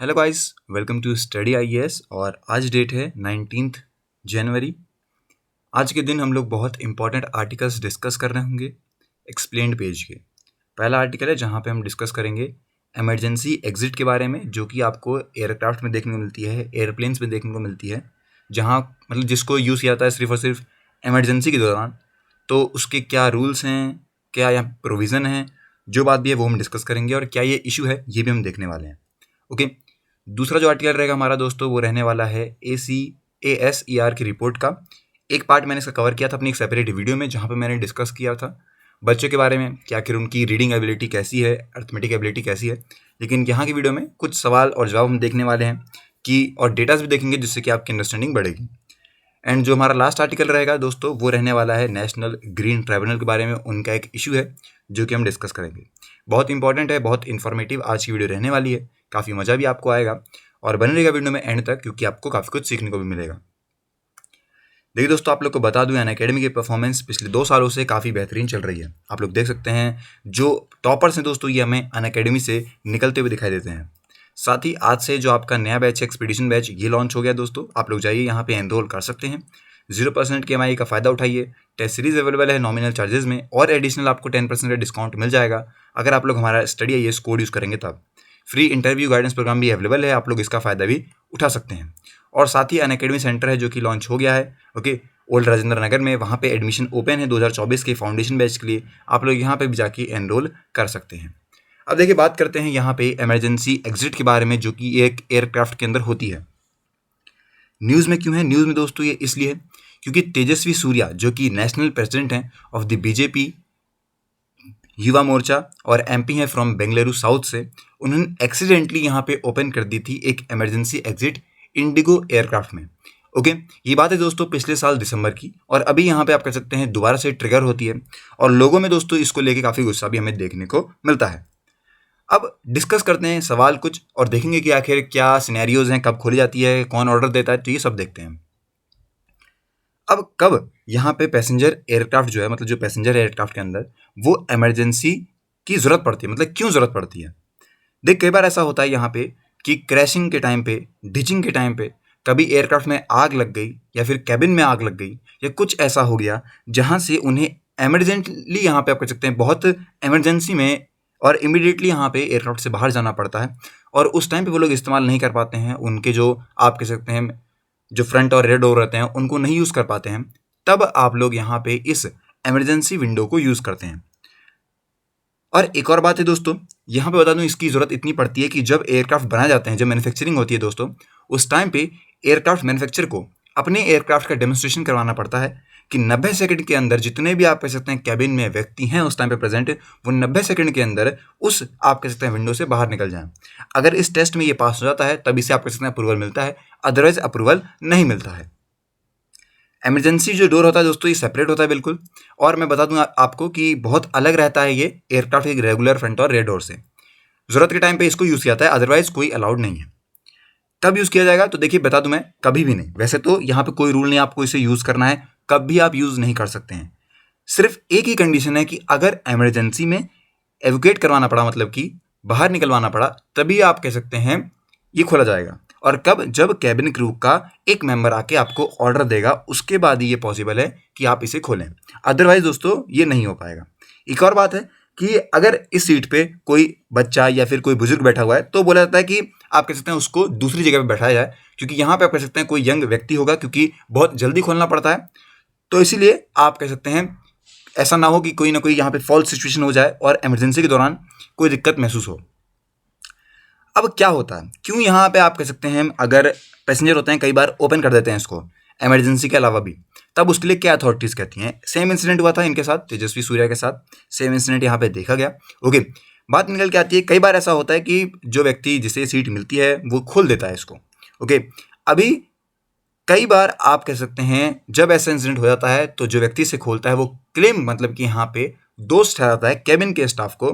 Hello guys, welcome to study IAS. और आज date है 19 जनवरी। आज के दिन हम लोग बहुत इंपॉर्टेंट आर्टिकल्स डिस्कस कर रहे होंगे एक्सप्लेन्ड पेज के। पहला आर्टिकल है जहाँ पे हम डिस्कस करेंगे इमरजेंसी एग्जिट के बारे में, जो कि आपको एयरक्राफ्ट में देखने को मिलती है, एयरप्लेन्स में देखने को मिलती है, जहाँ मतलब जिसको यूज़ किया जाता है सिर्फ और सिर्फ इमरजेंसी के दौरान। तो उसके क्या रूल्स हैं, क्या यहाँ प्रोविज़न है, जो बात भी है वो हम डिस्कस करेंगे, और क्या ये इशू है ये भी हम देखने वाले हैं। ओके। दूसरा जो आर्टिकल रहेगा हमारा दोस्तों, वो रहने वाला है ACASER की रिपोर्ट का। एक पार्ट मैंने इसका कवर किया था अपनी एक सेपरेट वीडियो में, जहाँ पे मैंने डिस्कस किया था बच्चों के बारे में कि आखिर उनकी रीडिंग एबिलिटी कैसी है, अर्थमेटिक एबिलिटी कैसी है। लेकिन यहाँ की वीडियो में कुछ सवाल और जवाब हम देखने वाले हैं कि, और डेटाज भी देखेंगे, जिससे कि आपकी अंडरस्टैंडिंग बढ़ेगी। एंड जो हमारा लास्ट आर्टिकल रहेगा दोस्तों, वो रहने वाला है नेशनल ग्रीन ट्राइब्यूनल के बारे में। उनका एक इशू है जो कि हम डिस्कस करेंगे। बहुत इंपॉर्टेंट है, बहुत इन्फॉर्मेटिव आज की वीडियो रहने वाली है। काफ़ी मज़ा भी आपको आएगा और बने रहेगा वीडियो में एंड तक, क्योंकि आपको काफ़ी कुछ सीखने को भी मिलेगा। देखिए दोस्तों, आप लोग को बता दूं, अनअकैडमी की परफॉर्मेंस पिछले 2 सालों से काफ़ी बेहतरीन चल रही है। आप लोग देख सकते हैं जो टॉपर्स हैं दोस्तों, ये हमें अनअकैडमी से निकलते हुए दिखाई देते हैं। साथ ही आज से जो आपका नया बैच है, एक्सपीडिशन बैच, ये लॉन्च हो गया दोस्तों। आप लोग जाइए यहाँ पे एनरोल कर सकते हैं। 0% की EMI का फ़ायदा उठाइए। टेस्ट सीरीज अवेलेबल है नॉमिनल चार्जेस में, और एडिशनल आपको 10% का डिस्काउंट मिल जाएगा अगर आप लोग हमारा स्टडी आईएएस कोड यूज़ करेंगे तब। फ्री इंटरव्यू गाइडेंस प्रोग्राम भी अवेलेबल है, आप लोग इसका फ़ायदा भी उठा सकते हैं। और साथ ही अनअकैडमी सेंटर है जो कि लॉन्च हो गया है, ओके, ओल्ड राजेंद्र नगर में। वहाँ पे एडमिशन ओपन है 2024 के फाउंडेशन बैच के लिए। आप लोग यहाँ पे भी जाके एनरोल कर सकते हैं। अब देखिए, बात करते हैं यहाँ पे इमरजेंसी एग्जिट के बारे में, जो कि एक एयरक्राफ्ट के अंदर होती है। न्यूज़ में क्यों है? न्यूज़ में दोस्तों ये इसलिए है क्योंकि तेजस्वी सूर्या, जो कि नेशनल प्रेसिडेंट हैं of the BJP Yuva Morcha और MP हैं फ्रॉम बेंगलुरु साउथ से, उन्होंने एक्सीडेंटली यहाँ पे ओपन कर दी थी एक इमरजेंसी एग्जिट इंडिगो एयरक्राफ्ट में। ओके, ये बात है दोस्तों पिछले साल दिसंबर की, और अभी यहाँ पे आप कह सकते हैं दोबारा से ट्रिगर होती है, और लोगों में दोस्तों इसको लेके काफ़ी गुस्सा भी हमें देखने को मिलता है। अब डिस्कस करते हैं सवाल कुछ, और देखेंगे कि आखिर क्या सिनेरियोज हैं, कब खोली जाती है, कौन ऑर्डर देता है, तो ये सब देखते हैं। अब कब यहाँ पे पैसेंजर एयरक्राफ्ट जो है, मतलब जो पैसेंजर एयरक्राफ्ट के अंदर वो इमरजेंसी की ज़रूरत पड़ती है, मतलब क्यों ज़रूरत पड़ती है? देख, कई बार ऐसा होता है यहाँ पे कि क्रैशिंग के टाइम पे, डिचिंग के टाइम पे कभी एयरक्राफ्ट में आग लग गई, या फिर कैबिन में आग लग गई, या कुछ ऐसा हो गया जहाँ से उन्हें एमरजेंटली, यहाँ पे आप कह सकते हैं बहुत इमरजेंसी में, और इमीडिएटली यहाँ पे एयरक्राफ्ट से बाहर जाना पड़ता है, और उस टाइम पे वो लोग इस्तेमाल नहीं कर पाते हैं। उनके जो आप कह सकते हैं जो फ्रंट और रेयर डोर रहते हैं उनको नहीं यूज़ कर पाते हैं। तब आप लोग यहाँ पे इस इमरजेंसी विंडो को यूज़ करते हैं। और एक और बात है दोस्तों, यहाँ पे बता दूं, इसकी ज़रूरत इतनी पड़ती है कि जब एयरक्राफ्ट बनाए जाते हैं, जब मैन्युफैक्चरिंग होती है दोस्तों, उस टाइम पे एयरक्राफ्ट मैन्युफैक्चर को अपने एयरक्राफ्ट का डेमोन्स्ट्रेशन करवाना पड़ता है कि 90 सेकंड के अंदर जितने भी आप कह सकते हैं कैबिन में व्यक्ति हैं उस टाइम पे प्रेजेंट, वो 90 सेकंड के अंदर उस आप कह सकते हैं विंडो से बाहर निकल जाएं। अगर इस टेस्ट में ये पास हो जाता है तब इसे आप कह सकते हैं अप्रूवल मिलता है, अदरवाइज अप्रूवल नहीं मिलता है। इमरजेंसी जो डोर होता है दोस्तों, ये सेपरेट होता है बिल्कुल, और मैं बता दूंगा आपको कि बहुत अलग रहता है ये एयरक्राफ्ट एक रेगुलर फ्रंट और रेयर डोर से। ज़रूरत के टाइम पे इसको यूज़ किया जाता है, अदरवाइज कोई अलाउड नहीं है। कब यूज़ किया जाएगा? तो देखिए बता दूं मैं, कभी भी नहीं। वैसे तो यहाँ पे कोई रूल नहीं आपको इसे यूज़ करना है, कब भी आप यूज़ नहीं कर सकते हैं। सिर्फ एक ही कंडीशन है कि अगर इमरजेंसी में एवोकेट करवाना पड़ा, मतलब कि बाहर निकलवाना पड़ा, तभी आप कह सकते हैं ये खोला जाएगा। और कब? जब कैबिन क्रू का एक मेंबर आके आपको ऑर्डर देगा, उसके बाद ही ये पॉसिबल है कि आप इसे खोलें, अदरवाइज दोस्तों ये नहीं हो पाएगा। एक और बात है कि अगर इस सीट पे कोई बच्चा या फिर कोई बुजुर्ग बैठा हुआ है, तो बोला जाता है कि आप कह सकते हैं उसको दूसरी जगह पे बैठाया जाए, क्योंकि यहाँ पे आप कह सकते हैं कोई यंग व्यक्ति होगा, क्योंकि बहुत जल्दी खोलना पड़ता है। तो इसीलिए आप कह सकते हैं ऐसा ना हो कि कोई ना कोई यहाँ पे फॉल्स सिचुएशन हो जाए और इमरजेंसी के दौरान कोई दिक्कत महसूस हो। अब क्या होता है, क्यों यहाँ पे आप कह सकते हैं अगर पैसेंजर होते हैं कई बार ओपन कर देते हैं इसको इमरजेंसी के अलावा भी, तब उसके लिए क्या अथॉरिटीज़ कहती हैं? सेम इंसिडेंट हुआ था इनके साथ, तेजस्वी सूर्या के साथ सेम इंसिडेंट यहाँ पे देखा गया। ओके, बात निकल के आती है, कई बार ऐसा होता है कि जो व्यक्ति जिसे सीट मिलती है वो खोल देता है इसको। ओके, अभी कई बार आप कह सकते हैं जब ऐसा इंसिडेंट हो जाता है तो जो व्यक्ति इसे खोलता है वो क्लेम, मतलब कि यहाँ पे दोष ठहराता है कैबिन के स्टाफ को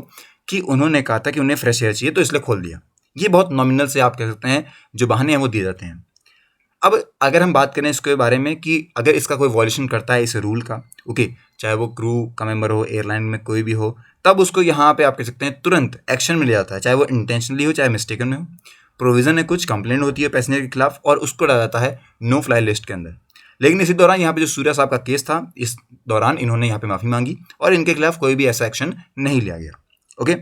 कि उन्होंने कहा था कि उन्हें फ्रेश एयर चाहिए तो इसलिए खोल दिया। ये बहुत नॉमिनल से आप कह सकते हैं जो बहाने हैं वो दिए जाते हैं। अब अगर हम बात करें इसके बारे में कि अगर इसका कोई वॉल्यूशन करता है इस रूल का, ओके, चाहे वो क्रू का मेंबर हो, एयरलाइन में कोई भी हो, तब उसको यहाँ पे आप कह सकते हैं तुरंत एक्शन मिल जाता है, चाहे वो इंटेंशनली हो चाहे मिस्टेकन में हो। प्रोविजन है, कुछ कंप्लेंट होती है पैसेंजर के खिलाफ और उसको डाला जाता है नो फ्लाई लिस्ट के अंदर। लेकिन इसी दौरान यहाँ पे जो सूर्या साहब का केस था, इस दौरान इन्होंने यहाँ पे माफी मांगी और इनके खिलाफ कोई भी ऐसा एक्शन नहीं लिया गया। ओके,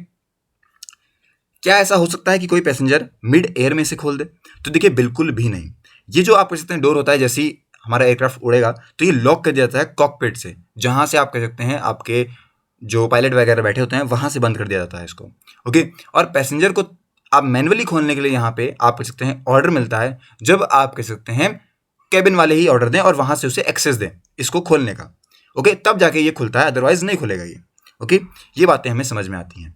क्या ऐसा हो सकता है कि कोई पैसेंजर मिड एयर में से खोल दे? तो देखिए बिल्कुल भी नहीं। ये जो आप कह सकते हैं डोर होता है, जैसे ही हमारा एयरक्राफ्ट उड़ेगा तो ये लॉक कर दिया जाता है कॉकपिट से, जहां से आप कह सकते हैं आपके जो पायलट वगैरह बैठे होते हैं वहां से बंद कर दिया जाता है इसको। ओके, और पैसेंजर को आप मैनुअली खोलने के लिए यहाँ पे आप कह सकते हैं ऑर्डर मिलता है, जब आप कह सकते हैं कैबिन वाले ही ऑर्डर दें और वहां से उसे एक्सेस दें इसको खोलने का। ओके, तब जाके ये खुलता है, अदरवाइज नहीं खुलेगा ये। ओके, ये बातें हमें समझ में आती हैं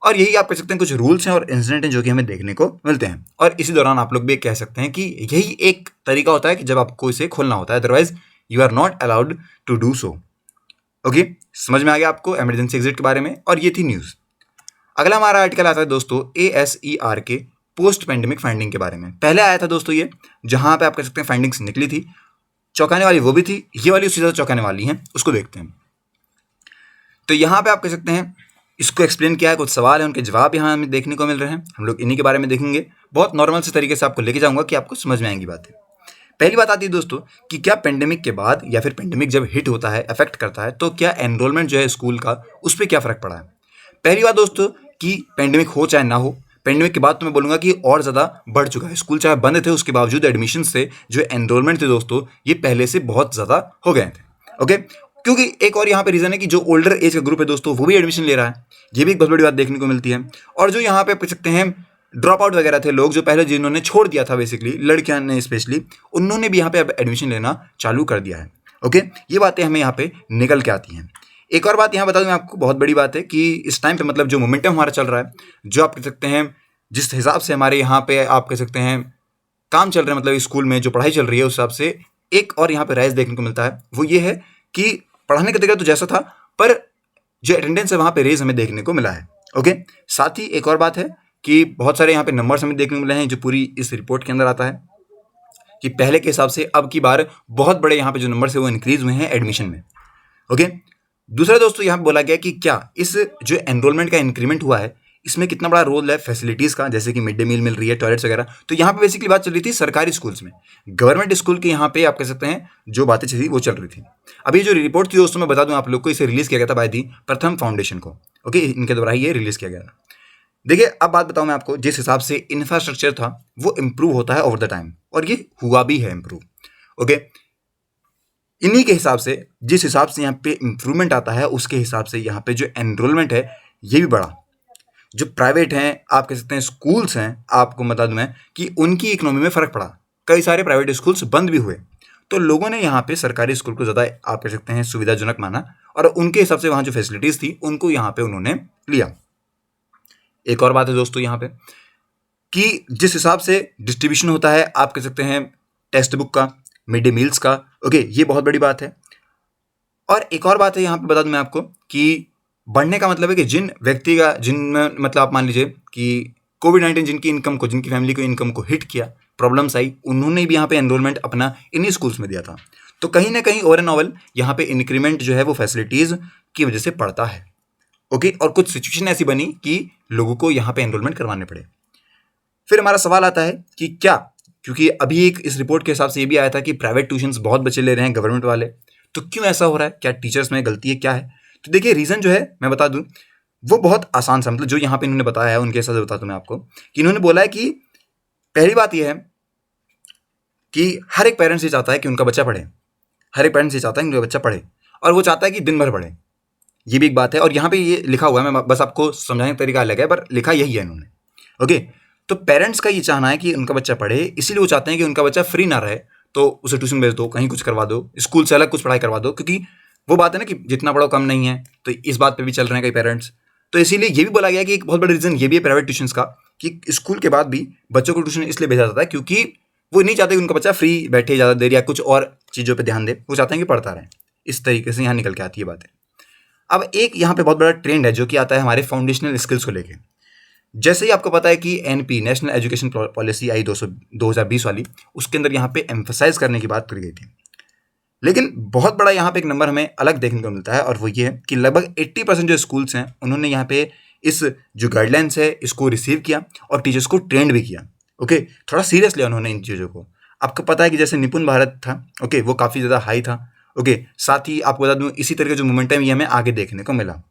और यही आप कह सकते हैं कुछ रूल्स हैं और इंसिडेंट हैं जो कि हमें देखने को मिलते हैं। और इसी दौरान आप लोग भी कह सकते हैं कि यही एक तरीका होता है कि जब आपको इसे खोलना होता है, otherwise you are not allowed to do so. Okay, समझ में आ गया आपको इमरजेंसी एग्जिट के बारे में, और ये थी न्यूज़। अगला हमारा आर्टिकल आता है दोस्तों ASER के पोस्ट पेंडेमिक फाइंडिंग के बारे में। पहले आया था दोस्तों ये, जहां पे आप कह सकते हैं फाइंडिंग्स निकली थी, चौंकाने वाली वो भी थी, ये वाली उससे ज़्यादा चौंकाने वाली है, उसको देखते हैं। तो यहाँ पे आप कह सकते हैं इसको एक्सप्लेन किया है, कुछ सवाल है उनके जवाब यहाँ हमें देखने को मिल रहे हैं, हम लोग इन्हीं के बारे में देखेंगे। बहुत नॉर्मल से तरीके से आपको लेके जाऊंगा कि आपको समझ में आएंगी बातें। पहली बात आती है दोस्तों कि क्या पेंडेमिक के बाद या फिर पेंडेमिक जब हिट होता है, अफेक्ट करता है, तो क्या एनरोलमेंट जो है स्कूल का उस पर क्या फर्क पड़ा है। पहली बात दोस्तों कि पेंडेमिक हो चाहे ना हो, पेंडेमिक के बाद तो मैं बोलूंगा कि और ज़्यादा बढ़ चुका है। स्कूल चाहे बंद थे उसके बावजूद एडमिशन थे, जो एनरोलमेंट थे दोस्तों, ये पहले से बहुत ज़्यादा हो गए थे। ओके, क्योंकि एक और यहाँ पे रीज़न है कि जो ओल्डर एज का ग्रुप है दोस्तों वो भी एडमिशन ले रहा है, ये भी एक बहुत बड़ी बात देखने को मिलती है। और जो यहाँ पे कह सकते हैं ड्रॉप आउट वगैरह थे लोग, जो पहले जिन्होंने छोड़ दिया था, बेसिकली लड़कियां ने स्पेशली, उन्होंने भी यहाँ पे अब एडमिशन लेना चालू कर दिया है। ओके, ये बातें हमें यहाँ पे निकल के आती हैं। एक और बात यहाँ बता दूं मैं आपको, बहुत बड़ी बात है कि इस टाइम पे मतलब जो मोमेंटम हमारा चल रहा है, जो आप कह सकते हैं जिस हिसाब से हमारे यहाँ पे आप कह सकते हैं काम चल रहा है, मतलब स्कूल में जो पढ़ाई चल रही है, उस हिसाब से एक और यहाँ पे राइज देखने को मिलता है, वो ये है कि पढ़ाने का तरीका तो जैसा था, पर जो अटेंडेंस है वहाँ पे रेज हमें देखने को मिला है। ओके, साथ ही एक और बात है कि बहुत सारे यहाँ पे नंबर्स हमें देखने को मिले हैं, जो पूरी इस रिपोर्ट के अंदर आता है कि पहले के हिसाब से अब की बार बहुत बड़े यहाँ पे जो नंबर्स है वो इंक्रीज हुए हैं एडमिशन में। ओके, दूसरा दोस्तों यहाँ पे बोला गया कि क्या इस जो एनरोलमेंट का इंक्रीमेंट हुआ है, इसमें कितना बड़ा रोल है फैसिलिटीज़ का, जैसे कि मिड डे मील मिल रही है, टॉयलेट्स वगैरह। तो यहाँ पे बेसिकली बात चल रही थी सरकारी स्कूल्स में, गवर्नमेंट स्कूल के यहाँ पे आप कह सकते हैं जो बातें चली वो चल रही थी। अभी जो रिपोर्ट थी दोस्तों मैं बता दूं आप लोग को, इसे रिलीज़ किया गया था बाय दी प्रथम फाउंडेशन को। ओके, इनके द्वारा ये रिलीज़ किया गया था। देखिए अब बात बताऊं मैं आपको, जिस हिसाब से इंफ्रास्ट्रक्चर था वो इम्प्रूव होता है ओवर द टाइम, और ये हुआ भी है इम्प्रूव। ओके, इन्हीं के हिसाब से जिस हिसाब से यहाँ पे इम्प्रूवमेंट आता है, उसके हिसाब से यहाँ पे जो एनरोलमेंट है ये भी बढ़ा। जो प्राइवेट हैं आप कह सकते हैं स्कूल्स हैं, आपको बता दूं मैं कि उनकी इकोनॉमी में फ़र्क पड़ा, कई सारे प्राइवेट स्कूल्स बंद भी हुए, तो लोगों ने यहाँ पे सरकारी स्कूल को ज़्यादा आप कह सकते हैं सुविधाजनक माना, और उनके हिसाब से वहाँ जो फैसिलिटीज़ थी उनको यहाँ पे उन्होंने लिया। एक और बात है दोस्तों यहाँ पे कि जिस हिसाब से डिस्ट्रीब्यूशन होता है आप कह सकते हैं टेक्स्ट बुक का, मिड डे मील्स का, ओके, ये बहुत बड़ी बात है। और एक और बात है यहाँ पे बता दूं मैं आपको कि बढ़ने का मतलब है कि जिन व्यक्ति का, जिनमें मतलब आप मान लीजिए कि कोविड-19 जिनकी इनकम को, जिनकी फैमिली को इनकम को हिट किया, प्रॉब्लम्स आई, उन्होंने भी यहाँ पे एनरोलमेंट अपना इन्हीं स्कूल्स में दिया था। तो कहीं ना कहीं ओवर एंड ऑल यहाँ पे इंक्रीमेंट जो है वो फैसिलिटीज़ की वजह से पड़ता है। ओके, और कुछ सिचुएशन ऐसी बनी कि लोगों को यहाँ पे एनरोलमेंट करवाने पड़े। फिर हमारा सवाल आता है कि क्या, क्योंकि अभी एक इस रिपोर्ट के हिसाब से ये भी आया था कि प्राइवेट ट्यूशन्स बहुत बच्चे ले रहे हैं गवर्नमेंट वाले, तो क्यों ऐसा हो रहा है, क्या टीचर्स में गलती है, क्या है। तो देखिए रीज़न जो है मैं बता दूं वो बहुत आसान सा, मतलब जो यहाँ पे इन्होंने बताया है उनके हिसाब से बता दूं मैं आपको कि इन्होंने बोला है कि पहली बात यह है कि हर एक पेरेंट्स ये चाहता है कि उनका बच्चा पढ़े, हर एक पेरेंट्स ये चाहता है कि उनका बच्चा पढ़े, और वो चाहता है कि दिन भर पढ़े, ये भी एक बात है। और यहाँ पे ये लिखा हुआ है, मैं बस आपको समझाने का तरीका अलग है पर लिखा यही है इन्होंने। ओके, तो पेरेंट्स का ये चाहना है कि उनका बच्चा पढ़े, इसीलिए वो चाहते हैं कि उनका बच्चा फ्री ना रहे, तो उसे ट्यूशन भेज दो, कहीं कुछ करवा दो, स्कूल से अलग कुछ पढ़ाई करवा दो, क्योंकि वो बात है ना कि जितना पढ़ो कम नहीं है, तो इस बात पे भी चल रहे हैं कई पेरेंट्स। तो इसीलिए ये भी बोला गया कि एक बहुत बड़ा रीज़न ये भी है प्राइवेट ट्यूशन्स का कि स्कूल के बाद भी बच्चों को ट्यूशन इसलिए भेजा जाता है क्योंकि वो नहीं चाहते कि उनका बच्चा फ्री बैठे ज़्यादा देर या कुछ और चीज़ों पर ध्यान दे, वो चाहते हैं कि पढ़ता रहे। इस तरीके से यहाँ निकल के आती है बातें। अब एक यहाँ पे बहुत बड़ा ट्रेंड है जो कि आता है हमारे फाउंडेशनल स्किल्स को लेके। जैसे ही आपको पता है कि एनपी नेशनल एजुकेशन पॉलिसी आई 2020 वाली, उसके अंदर यहाँ पे एम्फसाइज करने की बात करी गई थी। लेकिन बहुत बड़ा यहाँ पे एक नंबर हमें अलग देखने को मिलता है, और वो ये है कि लगभग 80% जो स्कूल्स हैं उन्होंने यहाँ पे इस जो गाइडलाइंस है इसको रिसीव किया और टीचर्स को ट्रेंड भी किया। ओके, थोड़ा सीरियस लिया उन्होंने इन चीज़ों को। आपको पता है कि जैसे निपुण भारत था, ओके, वो काफ़ी ज़्यादा हाई था। ओके, साथ ही आपको बता दूं इसी तरह का जो मोमेंटम ये हमें आगे देखने को मिला।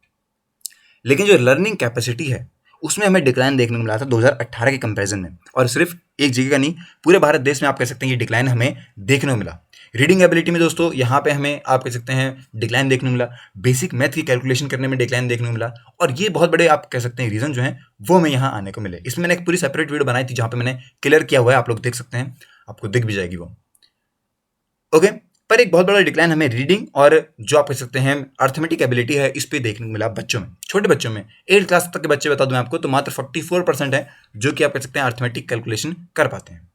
लेकिन जो लर्निंग कैपेसिटी है उसमें हमें डिक्लाइन देखने को मिला था 2018 के कंपैरिजन में, और सिर्फ एक जगह का नहीं, पूरे भारत देश में आप कह सकते हैं ये डिक्लाइन हमें देखने को मिला। रीडिंग एबिलिटी में दोस्तों यहाँ पे हमें आप कह सकते हैं डिक्लाइन देखने को मिला, बेसिक मैथ की कैलकुलेशन करने में डिक्लाइन देखने को मिला, और ये बहुत बड़े आप कह सकते हैं रीजन जो हैं वो हमें यहाँ आने को मिले। इसमें मैंने एक पूरी सेपरेट वीडियो बनाई थी जहाँ पे मैंने क्लियर किया हुआ है, आप लोग देख सकते हैं, आपको दिख भी जाएगी वो। ओके, पर एक बहुत बड़ा डिक्लाइन हमें रीडिंग और जो आप कह सकते हैं अर्थमेटिक एबिलिटी है इस पे देखने को मिला बच्चों में, छोटे बच्चों में। 8th क्लास तक के बच्चे बता दूं आपको तो मात्र 44% है जो कि आप कह सकते हैं अर्थमेटिक कैलकुलेशन कर पाते हैं।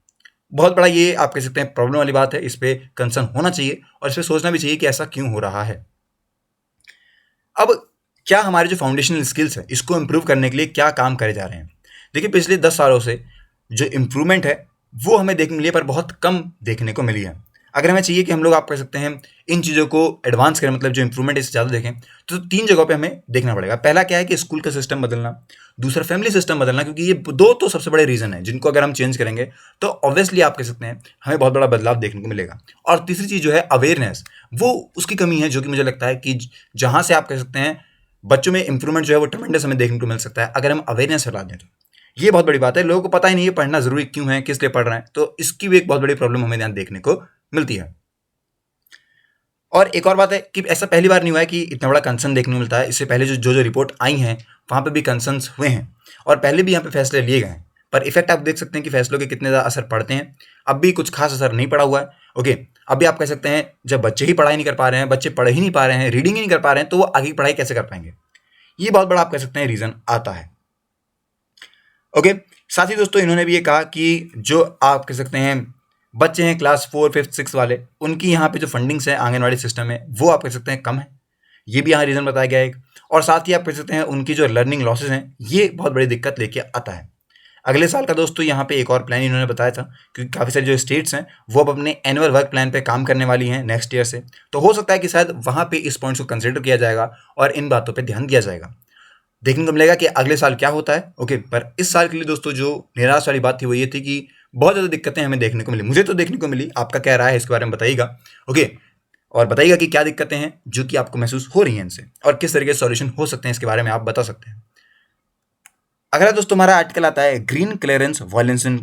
बहुत बड़ा ये आप कह सकते हैं प्रॉब्लम वाली बात है, इस पे कंसर्न होना चाहिए और इस पे सोचना भी चाहिए कि ऐसा क्यों हो रहा है। अब क्या हमारे जो फाउंडेशनल स्किल्स है इसको इम्प्रूव करने के लिए क्या काम करे जा रहे हैं? देखिए, पिछले 10 सालों से जो इम्प्रूवमेंट है वो हमें देखने मिली है, पर बहुत कम देखने को मिली है। अगर हमें चाहिए कि हम लोग आप कह सकते हैं इन चीज़ों को एडवांस करें, मतलब जो इंप्रूवमेंट इससे ज़्यादा देखें, तो 3 जगहों पे हमें देखना पड़ेगा। पहला क्या है कि स्कूल का सिस्टम बदलना, दूसरा फैमिली सिस्टम बदलना, क्योंकि ये दो तो सबसे बड़े रीज़न है जिनको अगर हम चेंज करेंगे तो ऑब्वियसली आप कह सकते हैं हमें बहुत बड़ा बदलाव देखने को मिलेगा। और तीसरी चीज़ जो है अवेयरनेस, वो उसकी कमी है जो कि मुझे लगता है कि जहाँ से आप कह सकते हैं बच्चों में इंप्रूवमेंट जो है वो ट्रेमेंडस हमें देखने को मिल सकता है अगर हम अवेयरनेस फैला दें। तो ये बहुत बड़ी बात है, लोगों को पता ही नहीं है पढ़ना जरूरी क्यों है, किस लिए पढ़ रहे हैं, तो इसकी भी एक बहुत बड़ी प्रॉब्लम हमें ध्यान देखने को मिलती है। और एक और बात है कि ऐसा पहली बार नहीं हुआ है कि इतना बड़ा कंसर्न देखने को मिलता है। इससे पहले जो रिपोर्ट आई हैं वहाँ पे भी कंसर्न्स हुए हैं और पहले भी यहाँ पे फैसले लिए गए हैं, पर इफेक्ट आप देख सकते हैं कि फैसलों के कितने ज़्यादा असर पड़ते हैं। अब भी कुछ खास असर नहीं पड़ा हुआ है। ओके, अभी आप कह सकते हैं जब बच्चे ही पढ़ाई नहीं कर पा रहे हैं, बच्चे पढ़ ही नहीं पा रहे हैं, रीडिंग ही नहीं कर पा रहे हैं, तो वो आगे की पढ़ाई कैसे कर पाएंगे? ये बहुत बड़ा आप कह सकते हैं रीज़न आता है। ओके, साथ ही दोस्तों इन्होंने भी ये कहा कि जो आप कह सकते हैं बच्चे हैं क्लास 4, 5, 6 वाले, उनकी यहाँ पे जो फंडिंग्स है आंगनवाड़ी सिस्टम में वो आप कह सकते हैं कम है, ये भी यहाँ रीज़न बताया गया है एक। और साथ ही आप कह सकते हैं उनकी जो लर्निंग लॉसेज हैं ये बहुत बड़ी दिक्कत लेके आता है। अगले साल का दोस्तों यहाँ पे एक और प्लान इन्होंने बताया था, क्योंकि काफ़ी सारी जो स्टेट्स हैं वो अब अपने एनुअल वर्क प्लान पे काम करने वाली हैं नेक्स्ट ईयर से, तो हो सकता है कि शायद वहाँ पे इस पॉइंट्स को कंसिडर किया जाएगा और इन बातों पे ध्यान दिया जाएगा। देखने को मिलेगा कि अगले साल क्या होता है। ओके, पर इस साल के लिए दोस्तों जो निराश वाली बात थी वो ये थी कि बहुत ज़्यादा दिक्कतें हमें देखने को मिली, मुझे तो देखने को मिली, आपका क्या राय है इसके बारे में बताइएगा। ओके, और बताइएगा कि क्या दिक्कतें हैं जो कि आपको महसूस हो रही हैं इनसे और किस तरीके से सॉल्यूशन हो सकते हैं इसके बारे में आप बता सकते हैं। अगला दोस्तों हमारा आर्टिकल आता है ग्रीन क्लियरेंस वॉयलेशन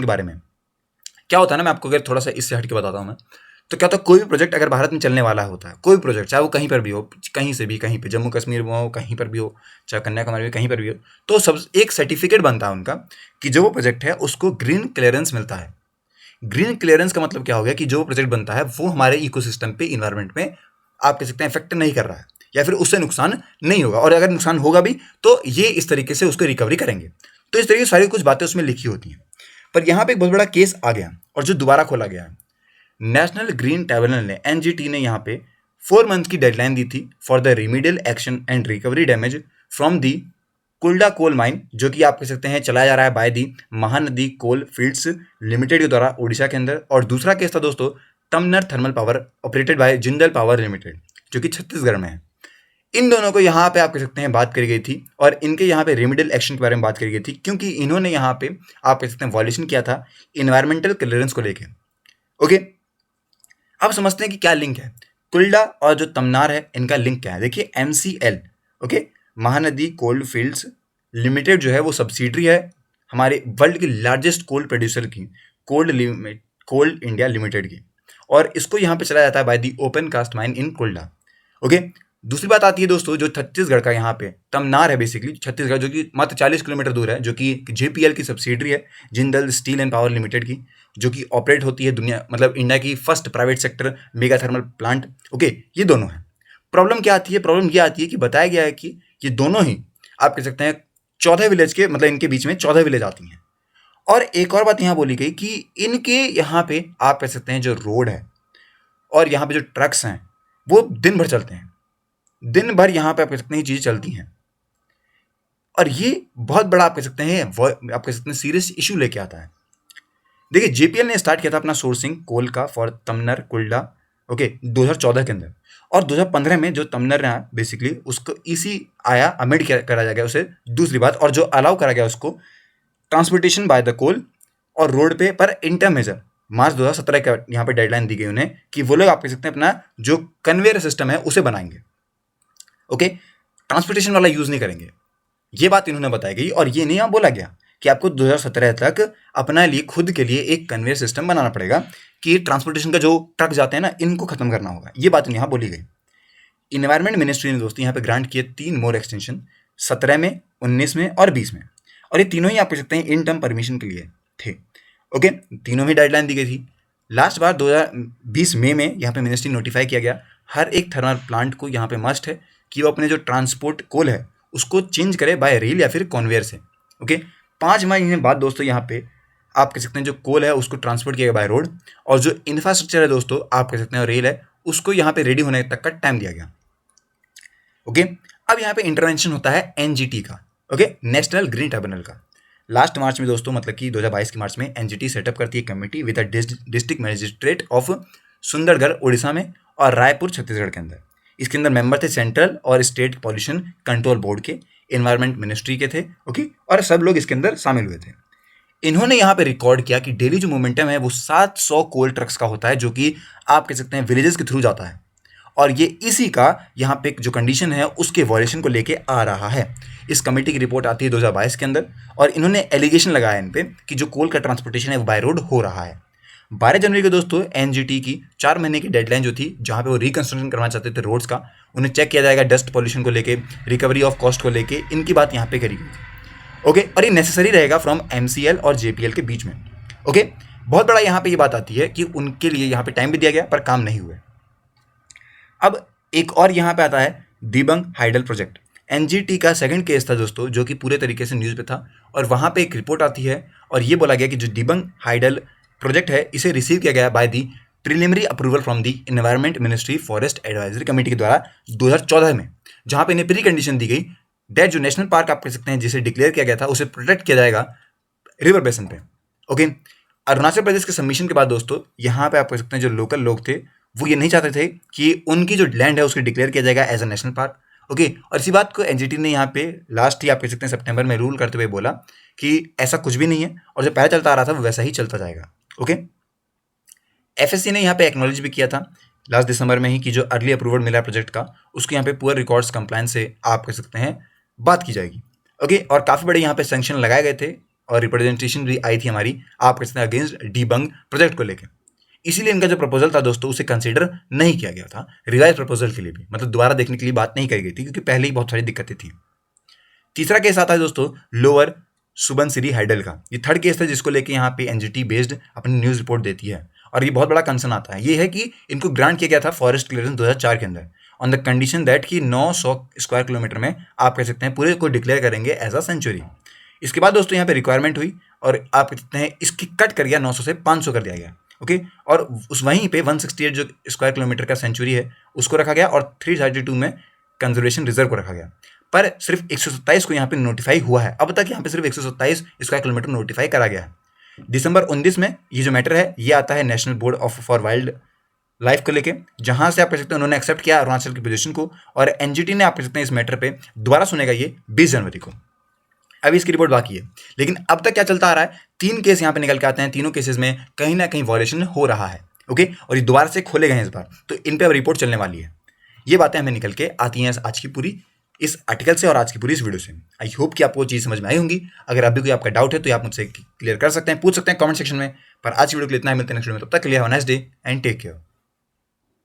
के बारे में। क्या होता है ना, मैं आपको अगर थोड़ा सा इससे हट के बताता हूँ मैं, तो क्या होता है कोई भी प्रोजेक्ट अगर भारत में चलने वाला होता है, कोई भी प्रोजेक्ट चाहे वो कहीं पर भी हो, कहीं से भी, कहीं पे जम्मू कश्मीर में हो, कहीं पर भी हो, चाहे कन्याकुमारी में कहीं पर भी हो, तो सब एक सर्टिफिकेट बनता है उनका कि जो वो प्रोजेक्ट है उसको ग्रीन क्लियरेंस मिलता है। ग्रीन क्लियरेंस का मतलब क्या हो गया कि जो प्रोजेक्ट बनता है वो हमारे इकोसिस्टम पे, इन्वायरमेंट में आप कह सकते हैं इफेक्ट नहीं कर रहा है या फिर उससे नुकसान नहीं होगा, और अगर नुकसान होगा भी तो ये इस तरीके से उसको रिकवरी करेंगे। तो इस तरीके की सारी कुछ बातें उसमें लिखी होती हैं। पर यहाँ पे एक बहुत बड़ा केस आ गया और जो दोबारा खोला गया है, नेशनल ग्रीन ट्राइब्यूनल ने, एनजीटी ने यहाँ पे 4 मंथ की डेडलाइन दी थी for the remedial action and recovery damage from the Kulda coal mine, जो कि आप कह सकते हैं चलाया जा रहा है by the Mahanadi coal fields limited के द्वारा उड़ीसा के अंदर। और दूसरा केस था दोस्तों Tamnar thermal power operated by Jindal power limited, जो कि छत्तीसगढ़ में है। इन दोनों को यहाँ पे आप कह सकते हैं बात करी गई थी और इनके यहाँ पे रेमिडियल एक्शन के बारे में बात करी गई थी, क्योंकि इन्होंने यहाँ पे आप कह सकते हैं वॉल्यूशन किया था इन्वायरमेंटल क्लियरेंस को लेके। ओके, अब समझते हैं कि क्या लिंक है कुल्डा और जो तमनार है, इनका लिंक क्या है। देखिए MCL, okay, Mahanadi coal fields limited जो है वो सब्सिडरी है हमारे वर्ल्ड की लार्जेस्ट कोल प्रोड्यूसर की, कोल इंडिया लिमिटेड की, और इसको यहाँ पे चलाया जाता है by the open cast mine in Kulda. Okay, दूसरी बात आती है दोस्तों जो छत्तीसगढ़ का यहाँ पे तमनार है, बेसिकली छत्तीसगढ़ जो कि मात्र 40 किलोमीटर दूर है, जो कि JPL की सब्सिडरी है Jindal steel and power limited की, जो कि ऑपरेट होती है दुनिया मतलब इंडिया की first private sector mega thermal plant. Okay, ये दोनों है। प्रॉब्लम क्या आती है? प्रॉब्लम ये आती है कि बताया गया है कि ये दोनों ही आप कह सकते हैं 14 विलेज के, मतलब इनके बीच में 14 विलेज आती हैं। और एक और बात यहाँ बोली गई कि इनके यहाँ पे आप कह सकते हैं जो रोड है और यहाँ पे जो ट्रक्स हैं वो दिन भर चलते हैं, दिन भर यहाँ पे आप कह सकते हैं चीज़ें चलती हैं, और ये बहुत बड़ा आप कह सकते हैं आप कह सकते हैं सीरियस इशू लेके आता है। देखिए JPL ने स्टार्ट किया था अपना सोर्सिंग कोल का फॉर तमनर कुल्डा ओके 2014 के अंदर। और 2015 में जो तमन्ना रहा बेसिकली उसको इसी आया अमेंड करा गया उसे दूसरी बात, और जो अलाउ करा गया उसको ट्रांसपोर्टेशन बाय द कोल और रोड पे पर इंटर मेजर मार्च 2017 का यहाँ पे डेडलाइन दी गई उन्हें कि वो लोग आप कह सकते हैं अपना जो कन्वेयर सिस्टम है उसे बनाएंगे। ओके, ट्रांसपोर्टेशन वाला यूज नहीं करेंगे, ये बात इन्होंने बताई गई। और ये नहीं यहाँ बोला गया कि आपको 2017 तक अपना लिए खुद के लिए एक कन्वेयर सिस्टम बनाना पड़ेगा कि ट्रांसपोर्टेशन का जो ट्रक जाते हैं ना इनको खत्म करना होगा, ये बात यहाँ बोली गई। इन्वायरमेंट मिनिस्ट्री ने दोस्तों यहाँ पे ग्रांट किए 3 मोर एक्सटेंशन 17 में, 19 में और 20 में, और ये तीनों ही आप कह सकते हैं इन टर्म परमिशन के लिए थे। ओके, तीनों में डेडलाइन दी गई थी। लास्ट बार 2020 मई में यहाँ पे मिनिस्ट्री नोटिफाई किया गया हर एक थर्मल प्लांट को यहाँ पे मस्ट है कि वो अपने जो ट्रांसपोर्ट कोल है उसको चेंज करे बाय रेल या फिर कन्वेयर से। ओके, 5 महीने बाद दोस्तों यहाँ पे आप कह सकते हैं जो कोल है उसको ट्रांसपोर्ट किया गया बाय रोड, और जो इंफ्रास्ट्रक्चर है दोस्तों आप कह सकते हैं रेल है उसको यहाँ पे रेडी होने तक का टाइम दिया गया। ओके, अब यहाँ पे इंटरवेंशन होता है एनजीटी का, ओके, नेशनल ग्रीन ट्रिब्यूनल का। लास्ट मार्च में दोस्तों मतलब कि 2022 की मार्च में एनजीटी सेटअप करती है committee with district magistrate of Sundargarh Orissa में और रायपुर छत्तीसगढ़ के अंदर। इसके अंदर मेंबर थे सेंट्रल और स्टेट पॉल्यूशन कंट्रोल बोर्ड के, एनवायरमेंट मिनिस्ट्री के थे, ओके, और सब लोग इसके अंदर शामिल हुए थे। इन्होंने यहाँ पे रिकॉर्ड किया कि डेली जो मोमेंटम है वो 700 कोल ट्रक्स का होता है जो कि आप कह सकते हैं विलेजेस के थ्रू जाता है, और ये इसी का यहाँ पे जो कंडीशन है उसके वॉयलेशन को लेके आ रहा है। इस कमेटी की रिपोर्ट आती है 2022 के अंदर, और इन्होंने एलिगेशन लगाया इन पे कि जो कोल का ट्रांसपोर्टेशन है वो बाय रोड हो रहा है। 12 जनवरी को दोस्तों एनजीटी की 4 महीने की डेडलाइन जो थी जहाँ पे वो रिकंस्ट्रक्शन करना चाहते थे रोड्स का, उन्हें चेक किया जाएगा डस्ट पॉल्यूशन को लेके, रिकवरी ऑफ कॉस्ट को लेके, इनकी बात यहाँ पे करी गई थी। ओके, और ये नेसेसरी रहेगा फ्रॉम एमसीएल और जेपीएल के बीच में। ओके, बहुत बड़ा यहाँ पे ये बात आती है कि उनके लिए यहाँ पे टाइम भी दिया गया पर काम नहीं हुए। अब एक और यहाँ पे आता है दिबंग हाइडल प्रोजेक्ट। एनजीटी का सेकंड केस था दोस्तों जो कि पूरे तरीके से न्यूज़ पे था, और वहाँ पे एक रिपोर्ट आती है और ये बोला गया कि जो दिबंग हाइडल प्रोजेक्ट है इसे रिसीव किया गया by the preliminary approval from the environment ministry forest advisory committee के द्वारा 2014 में, जहाँ पे इन्हें प्री कंडीशन दी गई दैट जो नेशनल पार्क आप कह सकते हैं जिसे डिक्लेयर किया गया था उसे प्रोटेक्ट किया जाएगा रिवर बेसन पे। ओके, अरुणाचल प्रदेश के सबमिशन के बाद दोस्तों यहाँ पे आप कह सकते हैं जो लोकल लोग थे वो ये नहीं चाहते थे कि उनकी जो लैंड है उसको डिक्लेयर किया जाएगा as a national park. Okay, और इसी बात को एनजीटी ने यहाँ पे लास्ट ही आप कह सकते हैं सितंबर में रूल करते हुए बोला कि ऐसा कुछ भी नहीं है, और जो पहले चलता आ रहा था वो वैसा ही चलता जाएगा। ओके, एफएससी ने यहाँ पे एक्नॉलेज भी किया था लास्ट दिसंबर में ही कि जो अर्ली अप्रूवल मिला प्रोजेक्ट का उसको यहाँ पे पुअर रिकॉर्ड्स कंप्लायंस से आप कह सकते हैं बात की जाएगी। ओके, और काफ़ी बड़े यहाँ पे सैंक्शन लगाए गए थे और रिप्रेजेंटेशन भी आई थी हमारी आप कह सकते हैं अगेंस्ट डीबंग प्रोजेक्ट को लेकर। इसीलिए इनका जो प्रपोजल था दोस्तों उसे कंसीडर नहीं किया गया था रिवाइज प्रपोजल के लिए भी, मतलब दोबारा देखने के लिए बात नहीं करी गई थी क्योंकि पहले ही बहुत सारी दिक्कतें थी। तीसरा केस आता है दोस्तों लोअर सुबनसिरी हाइडल का। ये थर्ड केस था जिसको लेके यहाँ पे एनजीटी बेस्ड अपनी न्यूज़ रिपोर्ट देती है, और ये बहुत बड़ा कंसर्न आता है। ये है कि इनको ग्रांट किया गया था फॉरेस्ट क्लियरेंस 2004 के अंदर ऑन द कंडीशन दैट कि 900 स्क्वायर किलोमीटर में आप कह सकते हैं पूरे को डिक्लेयर करेंगे एज अ सेंचुरी। इसके बाद दोस्तों यहाँ पे रिक्वायरमेंट हुई और आप कह सकते हैं इसकी कट कर गया 900 से 500 कर दिया गया। ओके, और उस वहीं पे 168 जो स्क्वायर किलोमीटर का सेंचुरी है उसको रखा गया और 332 में कंजर्वेशन रिजर्व को रखा गया, पर सिर्फ 127 को यहाँ पे नोटिफाई हुआ है। अब तक यहाँ पे सिर्फ 127 स्क्वायर किलोमीटर नोटिफाई करा गया है। दिसंबर 19 में ये जो मैटर है ये आता है national board of for wild life को लेके, जहां से आप कह सकते हैं उन्होंने एक्सेप्ट किया अरुणाचल की पोजीशन को, और एनजीटी ने आप कह सकते हैं इस मैटर पे दोबारा सुनेगा ये 20 जनवरी को। अभी इसकी रिपोर्ट बाकी है, लेकिन अब तक क्या चलता आ रहा है, 3 केस यहाँ पे निकल के आते हैं, तीनों केसेस में कहीं ना कहीं वॉयलेशन हो रहा है। ओके, और ये दोबारा से खोले गए हैं इस बार, तो इन पे अब रिपोर्ट चलने वाली है। ये बातें हमें निकल के आती हैं आज की पूरी इस आर्टिकल से और आज की पूरी इस वीडियो से। आई होप कि आपको चीज़ समझ में आई होंगी। अगर अभी कोई आपका डाउट है तो आप मुझसे क्लियर कर सकते हैं, पूछ सकते हैं कमेंट सेक्शन में। पर आज की वीडियो के लिए इतना ही, मिलते हैं नेक्स्ट वीडियो में, तब तक के लिए have a nice day and take care.